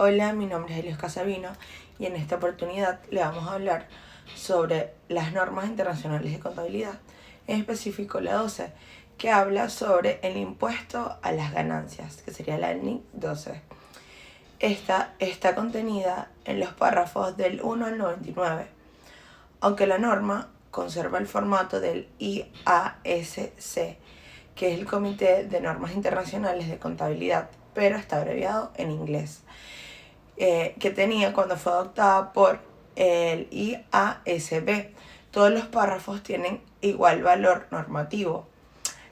Hola, mi nombre es Elios Casavino y en esta oportunidad le vamos a hablar sobre las normas internacionales de contabilidad, en específico la 12, que habla sobre el impuesto a las ganancias, que sería la NIC 12. Esta está contenida en los párrafos del 1 al 99, aunque la norma conserva el formato del IASC, que es el Comité de Normas Internacionales de Contabilidad, pero está abreviado en inglés, que tenía cuando fue adoptada por el IASB. Todos los párrafos tienen igual valor normativo.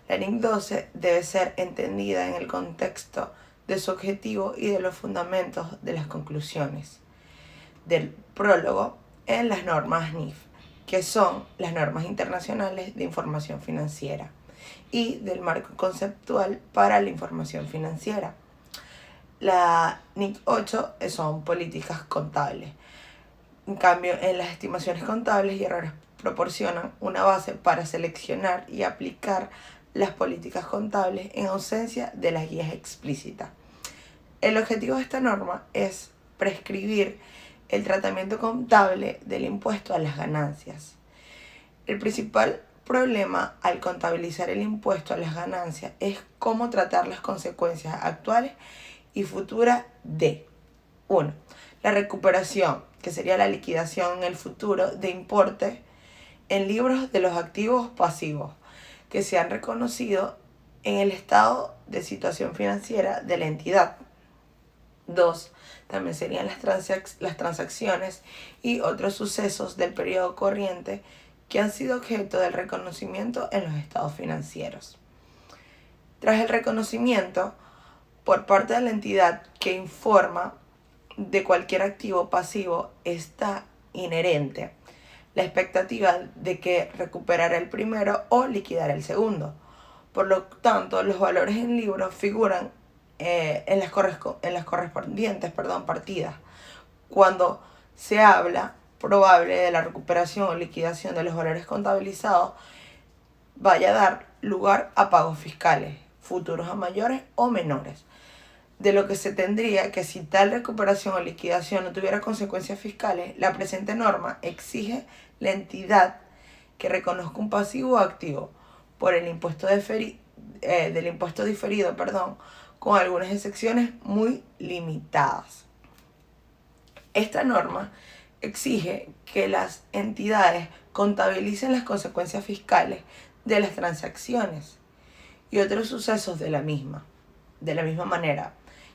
La NIC 12 debe ser entendida en el contexto de su objetivo y de los fundamentos de las conclusiones del prólogo en las normas NIF, que son las normas internacionales de información financiera, y del marco conceptual para la información financiera. La NIC 8 son políticas contables. En cambio, en las estimaciones contables y errores proporcionan una base para seleccionar y aplicar las políticas contables en ausencia de las guías explícitas. El objetivo de esta norma es prescribir el tratamiento contable del impuesto a las ganancias. El principal problema al contabilizar el impuesto a las ganancias es cómo tratar las consecuencias actuales y futuras de 1. La recuperación, que sería la liquidación en el futuro de importe en libros de los activos pasivos que se han reconocido en el estado de situación financiera de la entidad. 2. También serían las transacciones y otros sucesos del periodo corriente que han sido objeto del reconocimiento en los estados financieros. Tras el reconocimiento por parte de la entidad que informa de cualquier activo pasivo, está inherente la expectativa de que recuperará el primero o liquidará el segundo. Por lo tanto, los valores en libros figuran en las correspondientes partidas. Cuando se habla probable de la recuperación o liquidación de los valores contabilizados, vaya a dar lugar a pagos fiscales, futuros a mayores o menores, de lo que se tendría que, si tal recuperación o liquidación no tuviera consecuencias fiscales, la presente norma exige la entidad que reconozca un pasivo o activo por el impuesto del impuesto diferido, con algunas excepciones muy limitadas. Esta norma exige que las entidades contabilicen las consecuencias fiscales de las transacciones y otros sucesos de la misma manera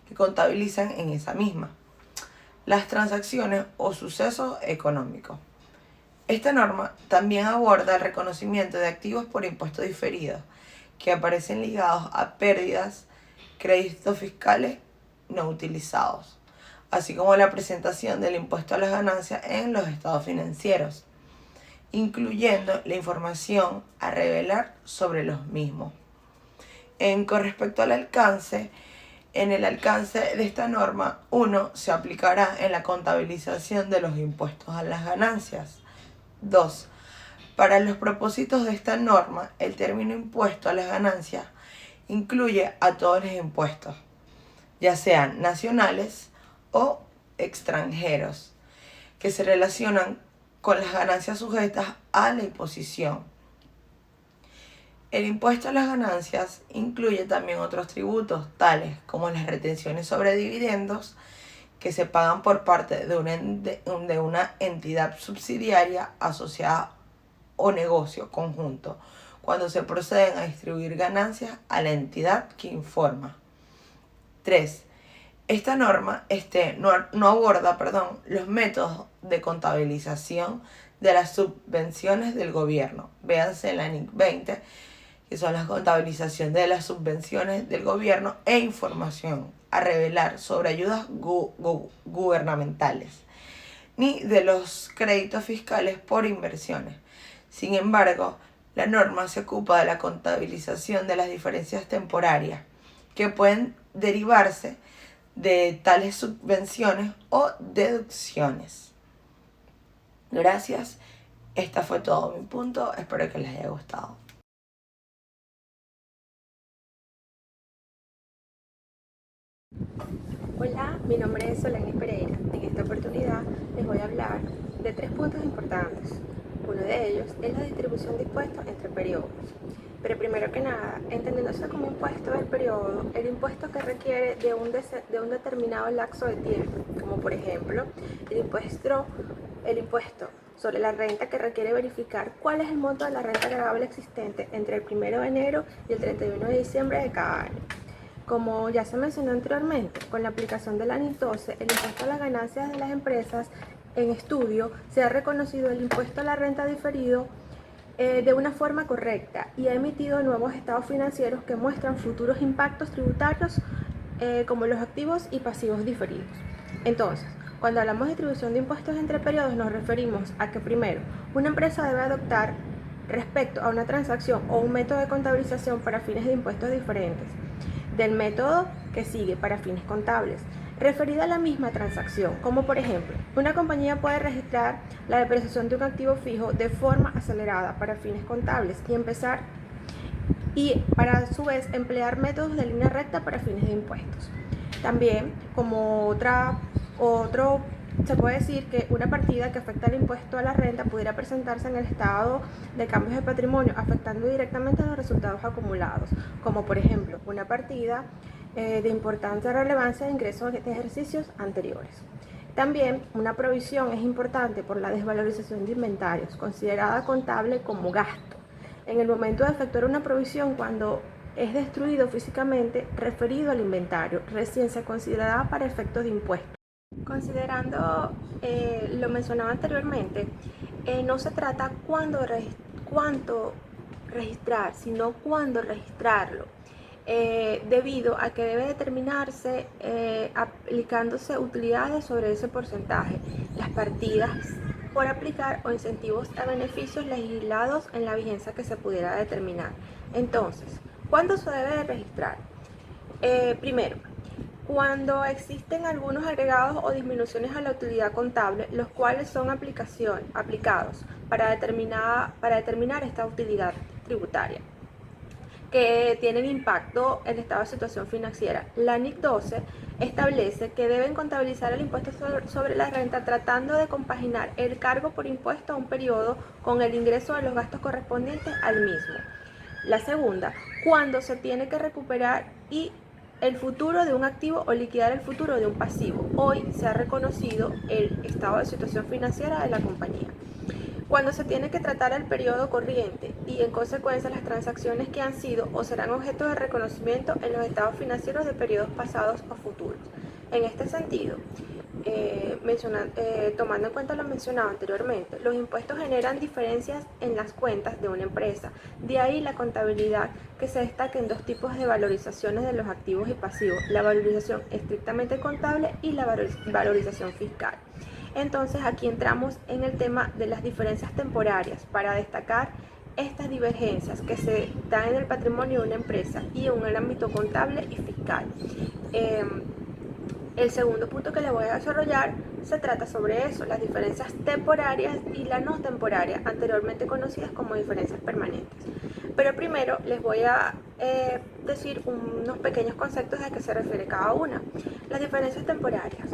que contabilizan en esa misma las transacciones o sucesos económicos. Esta norma también aborda el reconocimiento de activos por impuestos diferidos que aparecen ligados a pérdidas, créditos fiscales no utilizados, así como la presentación del impuesto a las ganancias en los estados financieros, incluyendo la información a revelar sobre los mismos. Con respecto al alcance, en el alcance de esta norma, 1. Se aplicará en la contabilización de los impuestos a las ganancias. 2. Para los propósitos de esta norma, el término impuesto a las ganancias incluye a todos los impuestos, ya sean nacionales o extranjeros, que se relacionan con las ganancias sujetas a la imposición. El impuesto a las ganancias incluye también otros tributos, tales como las retenciones sobre dividendos, que se pagan por parte de una entidad subsidiaria asociada o negocio conjunto, cuando se proceden a distribuir ganancias a la entidad que informa. 3. Esta norma no aborda los métodos de contabilización de las subvenciones del gobierno. Véanse en la NIC 20, que son la contabilización de las subvenciones del gobierno e información a revelar sobre ayudas gubernamentales, ni de los créditos fiscales por inversiones. Sin embargo, la norma se ocupa de la contabilización de las diferencias temporarias que pueden derivarse de tales subvenciones o deducciones. Gracias. Esta fue todo mi punto. Espero que les haya gustado. Hola, mi nombre es Solani Pereira. En esta oportunidad les voy a hablar de 3 puntos importantes. Uno de ellos es la distribución de impuestos entre periodos. Pero primero que nada, entendiéndose como impuesto del periodo, el impuesto que requiere de un determinado lapso de tiempo, como por ejemplo el impuesto sobre la renta, que requiere verificar cuál es el monto de la renta agregable existente entre el 1 de enero y el 31 de diciembre de cada año. Como ya se mencionó anteriormente, con la aplicación de la NIC 12, el impuesto a las ganancias de las empresas en estudio, se ha reconocido el impuesto a la renta diferido de una forma correcta y ha emitido nuevos estados financieros que muestran futuros impactos tributarios como los activos y pasivos diferidos. Entonces, cuando hablamos de distribución de impuestos entre periodos, nos referimos a que primero, una empresa debe adoptar respecto a una transacción o un método de contabilización para fines de impuestos diferentes del método que sigue para fines contables, referida a la misma transacción, como por ejemplo, una compañía puede registrar la depreciación de un activo fijo de forma acelerada para fines contables y para a su vez emplear métodos de línea recta para fines de impuestos. También, como otro se puede decir que una partida que afecta al impuesto a la renta pudiera presentarse en el estado de cambios de patrimonio, afectando directamente a los resultados acumulados, como por ejemplo una partida de importante relevancia de ingresos de ejercicios anteriores. También una provisión es importante por la desvalorización de inventarios, considerada contable como gasto. En el momento de efectuar una provisión, cuando es destruido físicamente, referido al inventario, recién se considerada para efectos de impuesto. Considerando lo mencionado anteriormente, no se trata cuánto registrar, sino cuándo registrarlo, debido a que debe determinarse aplicándose utilidades sobre ese porcentaje, las partidas por aplicar o incentivos a beneficios legislados en la vigencia que se pudiera determinar. Entonces, ¿cuándo se debe de registrar? Primero, cuando existen algunos agregados o disminuciones a la utilidad contable, los cuales son aplicados para determinar esta utilidad tributaria, que tienen impacto en el estado de situación financiera. La NIC 12 establece que deben contabilizar el impuesto sobre la renta tratando de compaginar el cargo por impuesto a un periodo con el ingreso de los gastos correspondientes al mismo. La segunda, cuando se tiene que recuperar el futuro de un activo o liquidar el futuro de un pasivo. Hoy se ha reconocido el estado de situación financiera de la compañía. Cuando se tiene que tratar el periodo corriente y en consecuencia las transacciones que han sido o serán objeto de reconocimiento en los estados financieros de periodos pasados o futuros. En este sentido, tomando en cuenta lo mencionado anteriormente, los impuestos generan diferencias en las cuentas de una empresa. De ahí la contabilidad, que se destaca en 2 tipos de valorizaciones de los activos y pasivos: la valorización estrictamente contable y la valorización fiscal. Entonces aquí entramos en el tema de las diferencias temporarias para destacar estas divergencias que se dan en el patrimonio de una empresa y en el ámbito contable y fiscal. El segundo punto que les voy a desarrollar se trata sobre eso, las diferencias temporarias y las no temporarias, anteriormente conocidas como diferencias permanentes. Pero primero les voy a decir unos pequeños conceptos de qué se refiere cada una. Las diferencias temporarias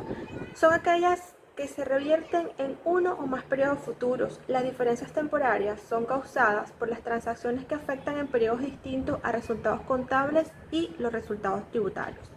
son aquellas que se revierten en uno o más periodos futuros. Las diferencias temporarias son causadas por las transacciones que afectan en periodos distintos a resultados contables y los resultados tributarios.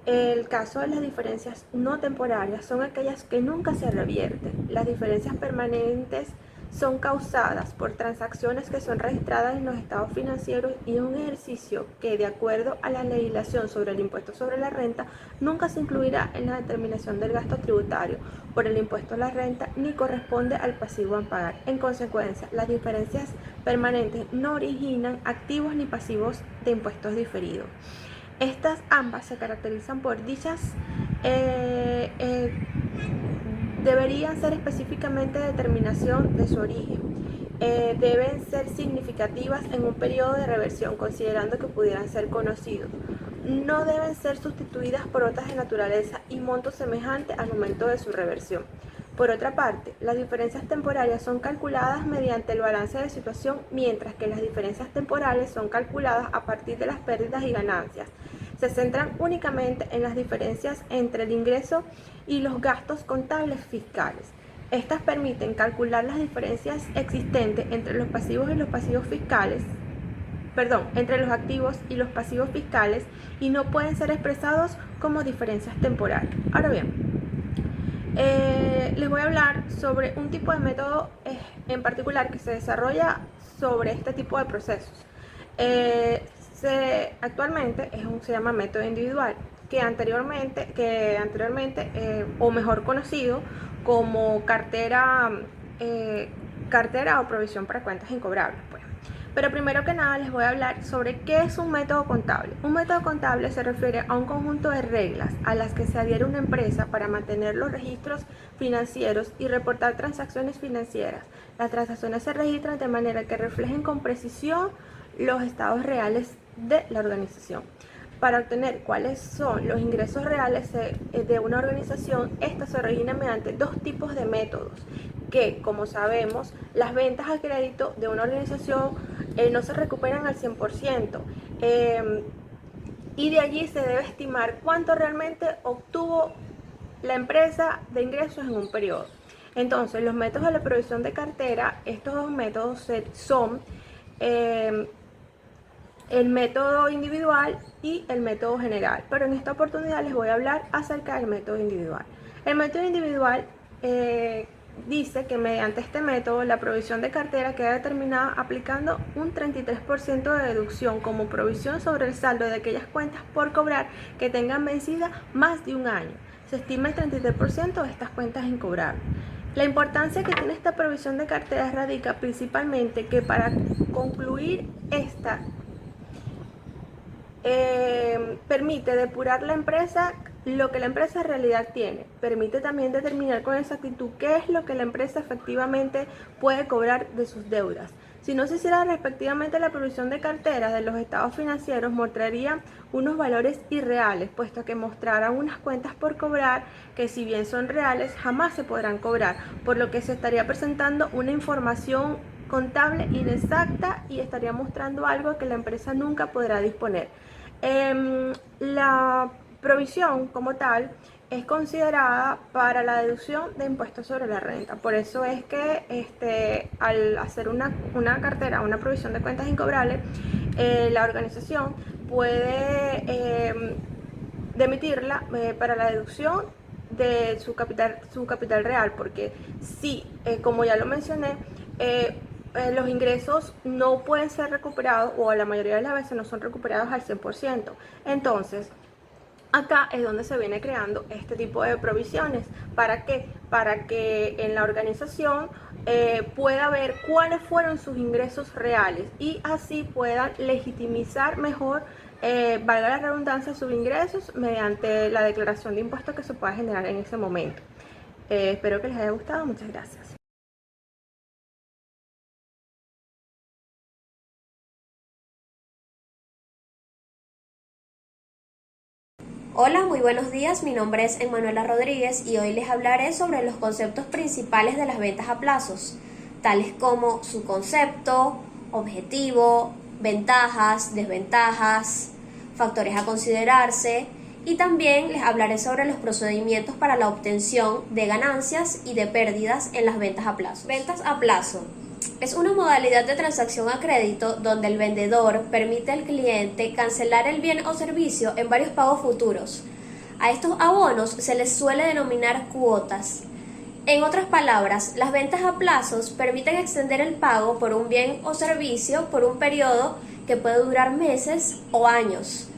El caso de las diferencias no temporarias son aquellas que nunca se revierten. Las diferencias permanentes son causadas por transacciones que son registradas en los estados financieros y un ejercicio que, de acuerdo a la legislación sobre el impuesto sobre la renta, nunca se incluirá en la determinación del gasto tributario por el impuesto a la renta ni corresponde al pasivo a pagar. En consecuencia, las diferencias permanentes no originan activos ni pasivos de impuestos diferidos. Estas ambas se caracterizan por deberían ser específicamente determinación de su origen. Deben ser significativas en un periodo de reversión, considerando que pudieran ser conocidos. No deben ser sustituidas por otras de naturaleza y monto semejante al momento de su reversión. Por otra parte, las diferencias temporarias son calculadas mediante el balance de situación, mientras que las diferencias temporales son calculadas a partir de las pérdidas y ganancias. se centran únicamente en las diferencias entre el ingreso y los gastos contables fiscales. Estas permiten calcular las diferencias existentes entre los pasivos y los pasivos fiscales, entre los activos y los pasivos fiscales, y no pueden ser expresados como diferencias temporales. Ahora bien, les voy a hablar sobre un tipo de método en particular que se desarrolla sobre este tipo de procesos. Actualmente se llama método individual, que anteriormente o mejor conocido como cartera o provisión para cuentas incobrables, pues. Pero primero que nada les voy a hablar sobre qué es un método contable. Un método contable se refiere a un conjunto de reglas a las que se adhiere una empresa para mantener los registros financieros y reportar transacciones financieras. Las transacciones se registran de manera que reflejen con precisión los estados reales de la organización. Para obtener cuáles son los ingresos reales de una organización, estas se originan mediante dos tipos de métodos que, como sabemos, las ventas a crédito de una organización no se recuperan al 100%, y de allí se debe estimar cuánto realmente obtuvo la empresa de ingresos en un periodo. Entonces, los métodos de la provisión de cartera, estos dos métodos son el método individual y el método general, pero en esta oportunidad les voy a hablar acerca del método individual. El método individual dice que mediante este método la provisión de cartera queda determinada aplicando un 33% de deducción como provisión sobre el saldo de aquellas cuentas por cobrar que tengan vencida más de un año. Se estima el 33% de estas cuentas incobrables. La importancia que tiene esta provisión de cartera radica principalmente que para concluir esta permite depurar la empresa lo que la empresa en realidad tiene. Permite también determinar con exactitud qué es lo que la empresa efectivamente puede cobrar de sus deudas. Si no se hiciera respectivamente la provisión de cartera de los estados financieros, mostraría unos valores irreales, puesto que mostrarán unas cuentas por cobrar que, si bien son reales, jamás se podrán cobrar, por lo que se estaría presentando una información contable inexacta y estaría mostrando algo que la empresa nunca podrá disponer. La provisión como tal es considerada para la deducción de impuestos sobre la renta. Por eso es que al hacer una cartera, una provisión de cuentas incobrables, la organización puede demitirla para la deducción de su capital real, porque sí, como ya lo mencioné, los ingresos no pueden ser recuperados, o la mayoría de las veces no son recuperados al 100%. Entonces, acá es donde se viene creando este tipo de provisiones. ¿Para qué? Para que en la organización pueda ver cuáles fueron sus ingresos reales y así puedan legitimizar mejor, valga la redundancia, sus ingresos mediante la declaración de impuestos que se pueda generar en ese momento. Espero que les haya gustado. Muchas gracias. Hola, muy buenos días, mi nombre es Emanuela Rodríguez y hoy les hablaré sobre los conceptos principales de las ventas a plazos, tales como su concepto, objetivo, ventajas, desventajas, factores a considerarse, y también les hablaré sobre los procedimientos para la obtención de ganancias y de pérdidas en las ventas a plazo. Ventas a plazo es una modalidad de transacción a crédito donde el vendedor permite al cliente cancelar el bien o servicio en varios pagos futuros. A estos abonos se les suele denominar cuotas. En otras palabras, las ventas a plazos permiten extender el pago por un bien o servicio por un periodo que puede durar meses o años.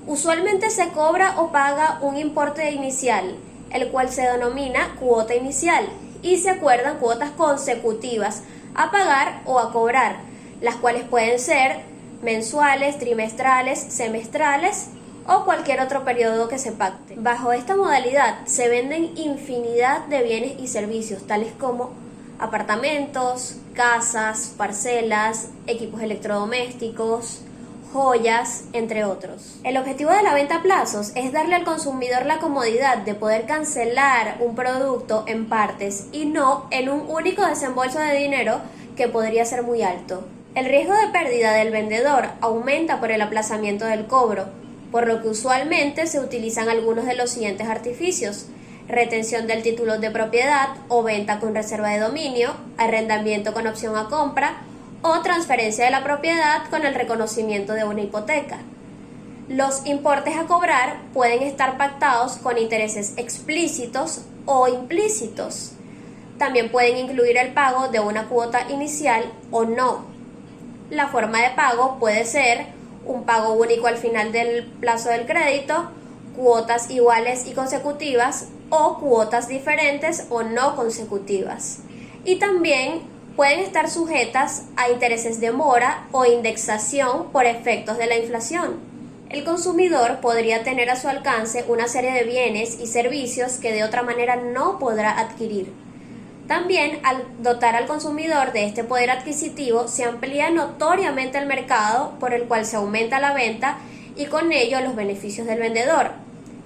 Usualmente se cobra o paga un importe inicial, el cual se denomina cuota inicial, y se acuerdan cuotas consecutivas a pagar o a cobrar, las cuales pueden ser mensuales, trimestrales, semestrales o cualquier otro periodo que se pacte. Bajo esta modalidad se venden infinidad de bienes y servicios, tales como apartamentos, casas, parcelas, equipos electrodomésticos, joyas, entre otros. El objetivo de la venta a plazos es darle al consumidor la comodidad de poder cancelar un producto en partes y no en un único desembolso de dinero que podría ser muy alto. El riesgo de pérdida del vendedor aumenta por el aplazamiento del cobro, por lo que usualmente se utilizan algunos de los siguientes artificios: retención del título de propiedad o venta con reserva de dominio, arrendamiento con opción a compra o transferencia de la propiedad con el reconocimiento de una hipoteca. Los importes a cobrar pueden estar pactados con intereses explícitos o implícitos. También pueden incluir el pago de una cuota inicial o no. La forma de pago puede ser un pago único al final del plazo del crédito, cuotas iguales y consecutivas o cuotas diferentes o no consecutivas. Y también pueden estar sujetas a intereses de mora o indexación por efectos de la inflación. El consumidor podría tener a su alcance una serie de bienes y servicios que de otra manera no podrá adquirir. También, al dotar al consumidor de este poder adquisitivo, se amplía notoriamente el mercado por el cual se aumenta la venta y con ello los beneficios del vendedor.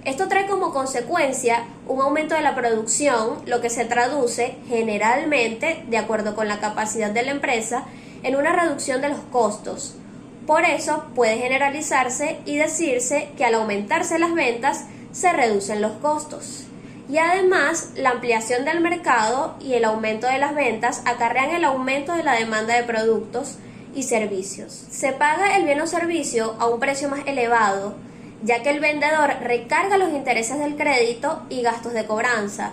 Esto trae como consecuencia un aumento de la producción, lo que se traduce generalmente, de acuerdo con la capacidad de la empresa, en una reducción de los costos. Por eso puede generalizarse y decirse que al aumentarse las ventas se reducen los costos. Y además, la ampliación del mercado y el aumento de las ventas acarrean el aumento de la demanda de productos y servicios. Se paga el bien o servicio a un precio más elevado, ya que el vendedor recarga los intereses del crédito y gastos de cobranza.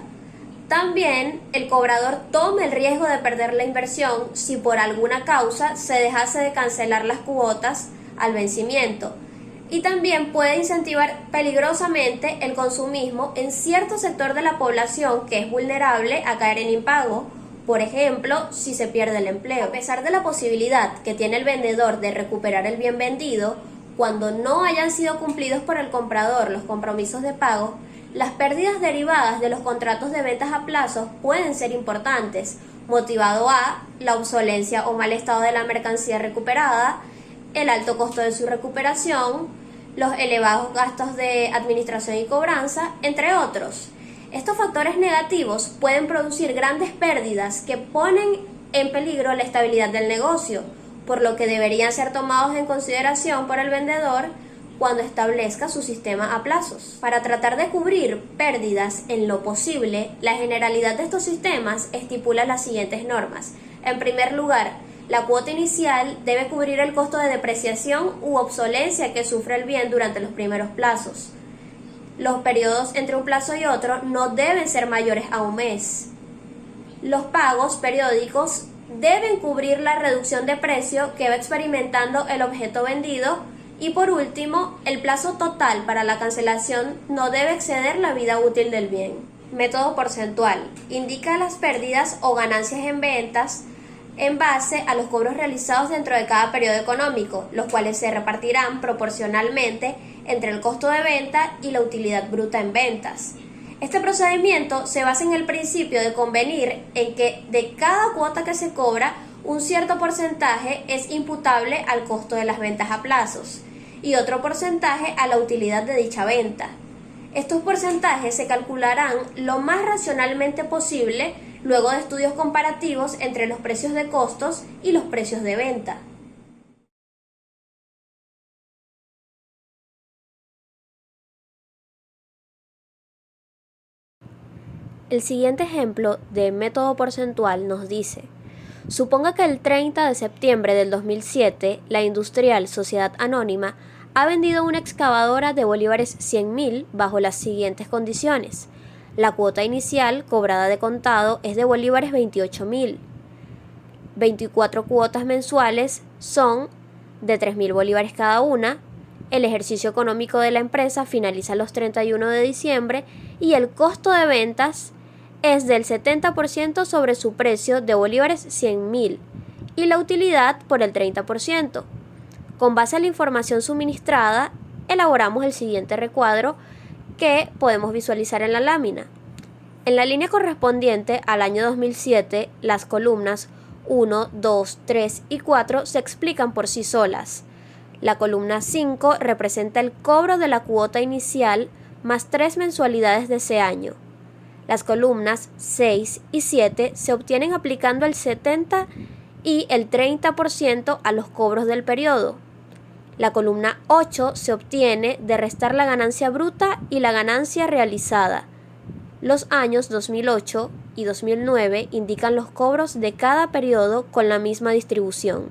También el cobrador toma el riesgo de perder la inversión si por alguna causa se dejase de cancelar las cuotas al vencimiento. Y también puede incentivar peligrosamente el consumismo en cierto sector de la población que es vulnerable a caer en impago, por ejemplo, si se pierde el empleo. A pesar de la posibilidad que tiene el vendedor de recuperar el bien vendido, cuando no hayan sido cumplidos por el comprador los compromisos de pago, las pérdidas derivadas de los contratos de ventas a plazo pueden ser importantes, motivado a la obsolencia o mal estado de la mercancía recuperada, el alto costo de su recuperación, los elevados gastos de administración y cobranza, entre otros. Estos factores negativos pueden producir grandes pérdidas que ponen en peligro la estabilidad del negocio, por lo que deberían ser tomados en consideración por el vendedor cuando establezca su sistema a plazos. Para tratar de cubrir pérdidas en lo posible, la generalidad de estos sistemas estipula las siguientes normas. En primer lugar, la cuota inicial debe cubrir el costo de depreciación u obsolencia que sufre el bien durante los primeros plazos. Los periodos entre un plazo y otro no deben ser mayores a un mes. Los pagos periódicos deben cubrir la reducción de precio que va experimentando el objeto vendido. Y por último, el plazo total para la cancelación no debe exceder la vida útil del bien. Método porcentual. Indica las pérdidas o ganancias en ventas en base a los cobros realizados dentro de cada periodo económico, los cuales se repartirán proporcionalmente entre el costo de venta y la utilidad bruta en ventas. Este procedimiento se basa en el principio de convenir en que de cada cuota que se cobra, un cierto porcentaje es imputable al costo de las ventas a plazos y otro porcentaje a la utilidad de dicha venta. Estos porcentajes se calcularán lo más racionalmente posible luego de estudios comparativos entre los precios de costos y los precios de venta. El siguiente ejemplo de método porcentual nos dice: suponga que el 30 de septiembre del 2007, la industrial Sociedad Anónima ha vendido una excavadora de bolívares 100.000 bajo las siguientes condiciones. La cuota inicial cobrada de contado es de bolívares 28.000. 24 cuotas mensuales son de 3.000 bolívares cada una. El ejercicio económico de la empresa finaliza los 31 de diciembre y el costo de ventas es del 70% sobre su precio de bolívares 100.000 y la utilidad por el 30%. Con base a la información suministrada, elaboramos el siguiente recuadro que podemos visualizar en la lámina. En la línea correspondiente al año 2007, las columnas 1, 2, 3 y 4 se explican por sí solas. La columna 5 representa el cobro de la cuota inicial más 3 mensualidades de ese año. Las columnas 6 y 7 se obtienen aplicando el 70% y el 30% a los cobros del periodo. La columna 8 se obtiene de restar la ganancia bruta y la ganancia realizada. Los años 2008 y 2009 indican los cobros de cada periodo con la misma distribución.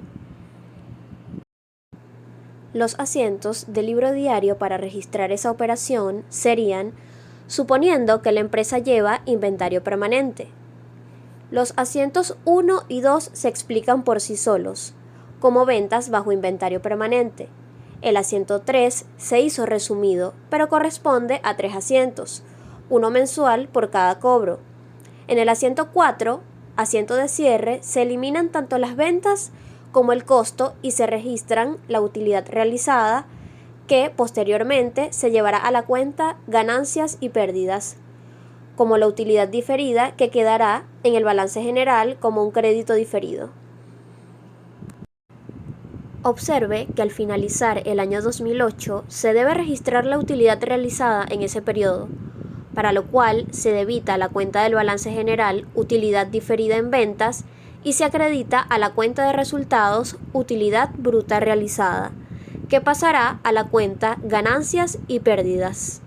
Los asientos del libro diario para registrar esa operación serían, suponiendo que la empresa lleva inventario permanente. Los asientos 1 y 2 se explican por sí solos, como ventas bajo inventario permanente. El asiento 3 se hizo resumido, pero corresponde a 3 asientos, uno mensual por cada cobro. En el asiento 4, asiento de cierre, se eliminan tanto las ventas como el costo y se registran la utilidad realizada, que posteriormente se llevará a la cuenta ganancias y pérdidas, como la utilidad diferida, que quedará en el balance general como un crédito diferido. Observe que al finalizar el año 2008 se debe registrar la utilidad realizada en ese periodo, para lo cual se debita a la cuenta del balance general utilidad diferida en ventas y se acredita a la cuenta de resultados utilidad bruta realizada, que pasará a la cuenta ganancias y pérdidas.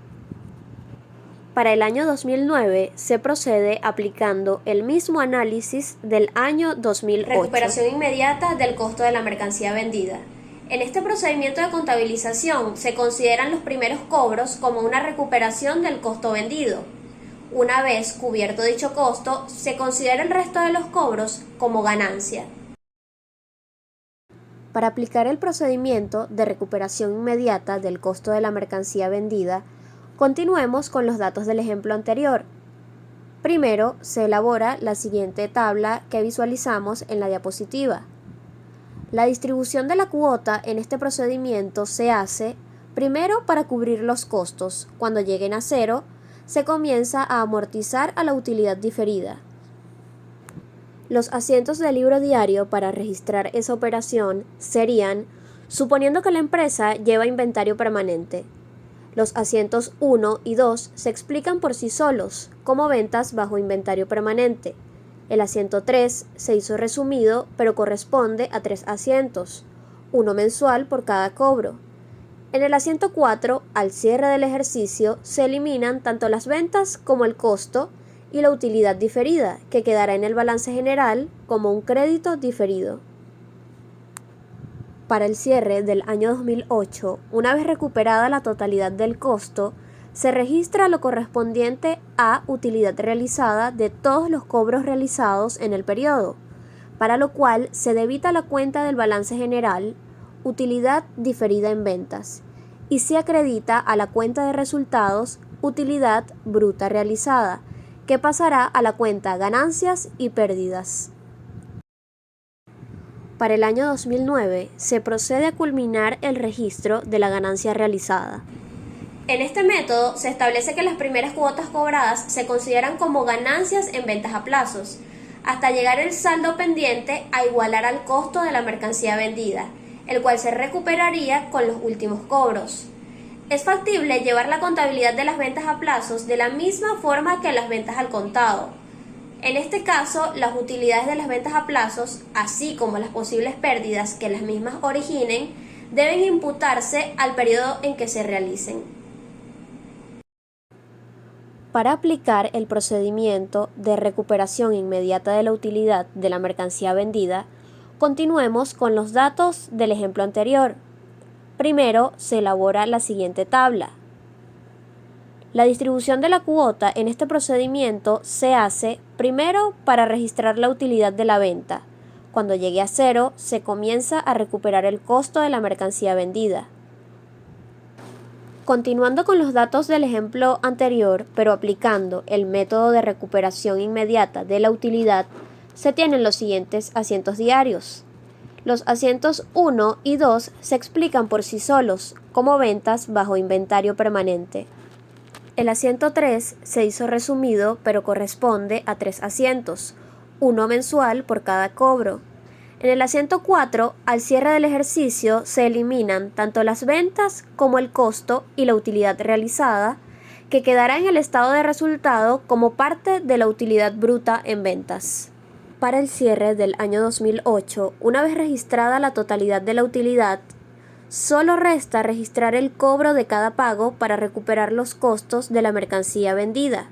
Para el año 2009 se procede aplicando el mismo análisis del año 2008. Recuperación inmediata del costo de la mercancía vendida. En este procedimiento de contabilización se consideran los primeros cobros como una recuperación del costo vendido. Una vez cubierto dicho costo, se considera el resto de los cobros como ganancia. Para aplicar el procedimiento de recuperación inmediata del costo de la mercancía vendida, continuemos con los datos del ejemplo anterior. Primero, se elabora la siguiente tabla que visualizamos en la diapositiva. La distribución de la cuota en este procedimiento se hace primero para cubrir los costos. Cuando lleguen a cero, se comienza a amortizar a la utilidad diferida. Los asientos del libro diario para registrar esa operación serían, suponiendo que la empresa lleva inventario permanente. Los asientos 1 y 2 se explican por sí solos, como ventas bajo inventario permanente. El asiento 3 se hizo resumido, pero corresponde a 3 asientos, uno mensual por cada cobro. En el asiento 4, al cierre del ejercicio, se eliminan tanto las ventas como el costo y la utilidad diferida, que quedará en el balance general como un crédito diferido. Para el cierre del año 2008, una vez recuperada la totalidad del costo, se registra lo correspondiente a utilidad realizada de todos los cobros realizados en el periodo, para lo cual se debita la cuenta del balance general utilidad diferida en ventas y se acredita a la cuenta de resultados utilidad bruta realizada, que pasará a la cuenta ganancias y pérdidas. Para el año 2009 se procede a culminar el registro de la ganancia realizada. En este método se establece que las primeras cuotas cobradas se consideran como ganancias en ventas a plazos, hasta llegar el saldo pendiente a igualar al costo de la mercancía vendida, el cual se recuperaría con los últimos cobros. Es factible llevar la contabilidad de las ventas a plazos de la misma forma que las ventas al contado. En este caso, las utilidades de las ventas a plazos, así como las posibles pérdidas que las mismas originen, deben imputarse al periodo en que se realicen. Para aplicar el procedimiento de recuperación inmediata de la utilidad de la mercancía vendida, continuemos con los datos del ejemplo anterior. Primero, se elabora la siguiente tabla. La distribución de la cuota en este procedimiento se hace primero para registrar la utilidad de la venta. Cuando llegue a cero, se comienza a recuperar el costo de la mercancía vendida. Continuando con los datos del ejemplo anterior, pero aplicando el método de recuperación inmediata de la utilidad, se tienen los siguientes asientos diarios. Los asientos 1 y 2 se explican por sí solos, como ventas bajo inventario permanente. El asiento 3 se hizo resumido, pero corresponde a 3 asientos, uno mensual por cada cobro. En el asiento 4, al cierre del ejercicio, se eliminan tanto las ventas como el costo y la utilidad realizada, que quedará en el estado de resultado como parte de la utilidad bruta en ventas. Para el cierre del año 2008, una vez registrada la totalidad de la utilidad, Solo resta registrar el cobro de cada pago para recuperar los costos de la mercancía vendida,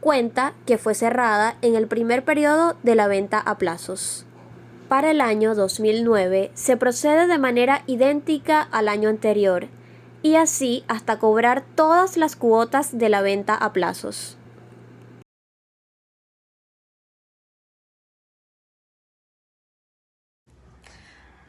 cuenta que fue cerrada en el primer periodo de la venta a plazos. Para el año 2009 se procede de manera idéntica al año anterior, y así hasta cobrar todas las cuotas de la venta a plazos.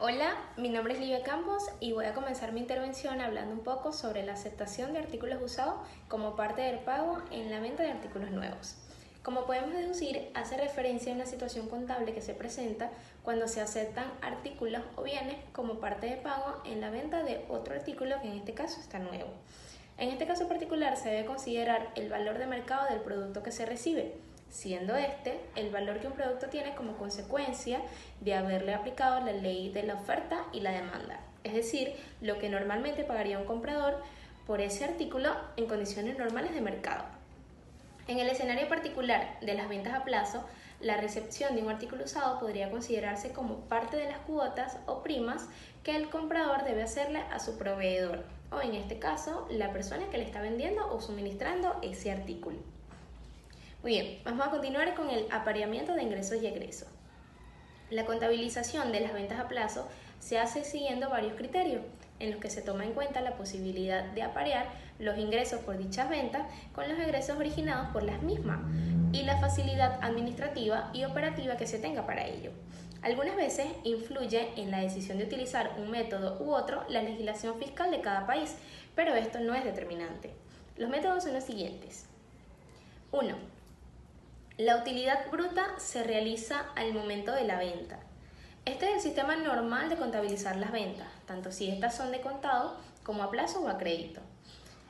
Hola, mi nombre es Livia Campos y voy a comenzar mi intervención hablando un poco sobre la aceptación de artículos usados como parte del pago en la venta de artículos nuevos. Como podemos deducir, hace referencia a una situación contable que se presenta cuando se aceptan artículos o bienes como parte de pago en la venta de otro artículo que en este caso está nuevo. En este caso particular se debe considerar el valor de mercado del producto que se recibe, siendo este el valor que un producto tiene como consecuencia de haberle aplicado la ley de la oferta y la demanda, es decir, lo que normalmente pagaría un comprador por ese artículo en condiciones normales de mercado. En el escenario particular de las ventas a plazo, la recepción de un artículo usado podría considerarse como parte de las cuotas o primas que el comprador debe hacerle a su proveedor, o en este caso, la persona que le está vendiendo o suministrando ese artículo. Muy bien, vamos a continuar con el apareamiento de ingresos y egresos. La contabilización de las ventas a plazo se hace siguiendo varios criterios, en los que se toma en cuenta la posibilidad de aparear los ingresos por dichas ventas con los egresos originados por las mismas y la facilidad administrativa y operativa que se tenga para ello. Algunas veces influye en la decisión de utilizar un método u otro la legislación fiscal de cada país, pero esto no es determinante. Los métodos son los siguientes. 1. La utilidad bruta se realiza al momento de la venta. Este es el sistema normal de contabilizar las ventas, tanto si estas son de contado como a plazo o a crédito.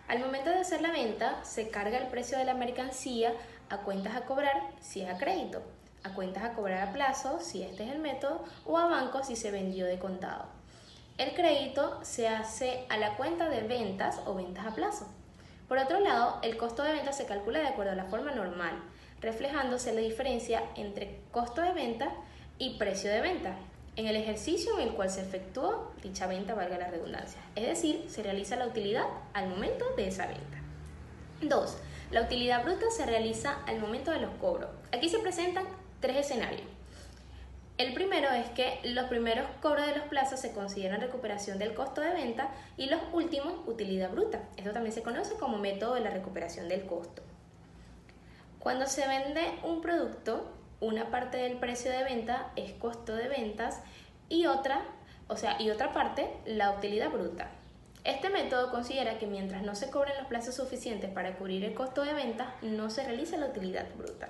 Al momento de hacer la venta, se carga el precio de la mercancía a cuentas a cobrar si es a crédito, a cuentas a cobrar a plazo si este es el método o a banco si se vendió de contado. El crédito se hace a la cuenta de ventas o ventas a plazo. Por otro lado, el costo de venta se calcula de acuerdo a la forma normal, reflejándose la diferencia entre costo de venta y precio de venta en el ejercicio en el cual se efectuó dicha venta, valga la redundancia. Es decir, se realiza la utilidad al momento de esa venta. 2. La utilidad bruta se realiza al momento de los cobros. Aquí se presentan tres escenarios. El primero es que los primeros cobros de los plazos se consideran recuperación del costo de venta y los últimos utilidad bruta. Esto también se conoce como método de la recuperación del costo. Cuando se vende un producto, una parte del precio de venta es costo de ventas y otra parte la utilidad bruta. Este método considera que mientras no se cobren los plazos suficientes para cubrir el costo de venta, no se realiza la utilidad bruta.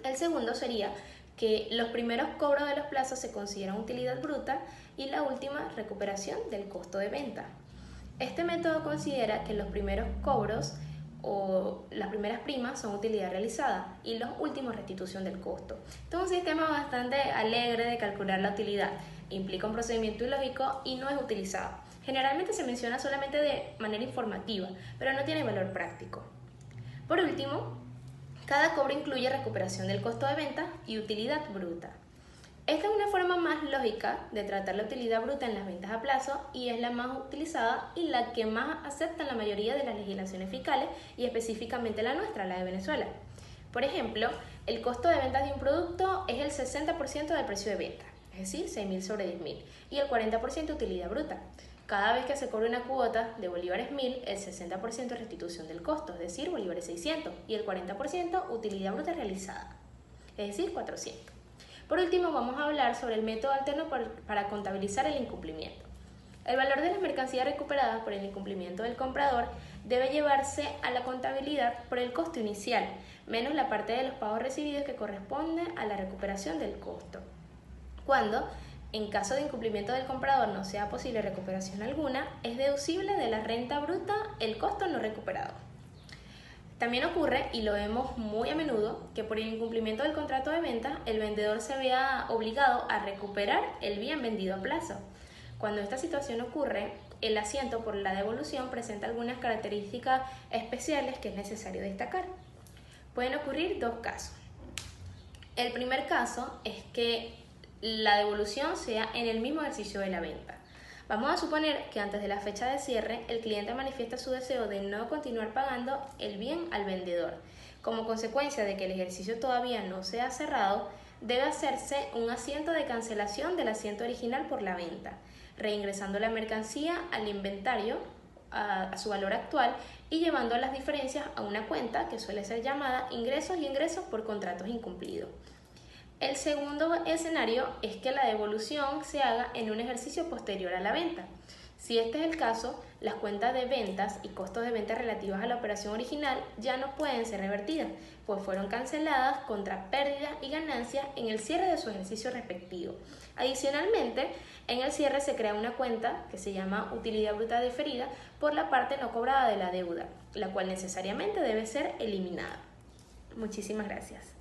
El segundo sería que los primeros cobros de los plazos se consideran utilidad bruta y la última recuperación del costo de venta. Este método considera que los primeros cobros o las primeras primas son utilidad realizada y los últimos restitución del costo. Este es un sistema bastante alegre de calcular la utilidad, implica un procedimiento ilógico y no es utilizado. Generalmente se menciona solamente de manera informativa, pero no tiene valor práctico. Por último, cada cobro incluye recuperación del costo de venta y utilidad bruta. Esta es una forma más lógica de tratar la utilidad bruta en las ventas a plazo y es la más utilizada y la que más aceptan la mayoría de las legislaciones fiscales y específicamente la nuestra, la de Venezuela. Por ejemplo, el costo de ventas de un producto es el 60% del precio de venta, es decir, 6.000 sobre 10.000, y el 40% utilidad bruta. Cada vez que se cobra una cuota de bolívares 1.000, el 60% es restitución del costo, es decir, bolívares 600, y el 40% utilidad bruta realizada, es decir, 400. Por último, vamos a hablar sobre el método alterno para contabilizar el incumplimiento. El valor de las mercancías recuperadas por el incumplimiento del comprador debe llevarse a la contabilidad por el costo inicial, menos la parte de los pagos recibidos que corresponde a la recuperación del costo. Cuando, en caso de incumplimiento del comprador, no sea posible recuperación alguna, es deducible de la renta bruta el costo no recuperado. También ocurre, y lo vemos muy a menudo, que por el incumplimiento del contrato de venta, el vendedor se vea obligado a recuperar el bien vendido a plazo. Cuando esta situación ocurre, el asiento por la devolución presenta algunas características especiales que es necesario destacar. Pueden ocurrir dos casos. El primer caso es que la devolución sea en el mismo ejercicio de la venta. Vamos a suponer que antes de la fecha de cierre, el cliente manifiesta su deseo de no continuar pagando el bien al vendedor. Como consecuencia de que el ejercicio todavía no se ha cerrado, debe hacerse un asiento de cancelación del asiento original por la venta, reingresando la mercancía al inventario a su valor actual y llevando las diferencias a una cuenta que suele ser llamada ingresos y egresos por contratos incumplidos. El segundo escenario es que la devolución se haga en un ejercicio posterior a la venta. Si este es el caso, las cuentas de ventas y costos de venta relativas a la operación original ya no pueden ser revertidas, pues fueron canceladas contra pérdidas y ganancias en el cierre de su ejercicio respectivo. Adicionalmente, en el cierre se crea una cuenta que se llama utilidad bruta diferida por la parte no cobrada de la deuda, la cual necesariamente debe ser eliminada. Muchísimas gracias.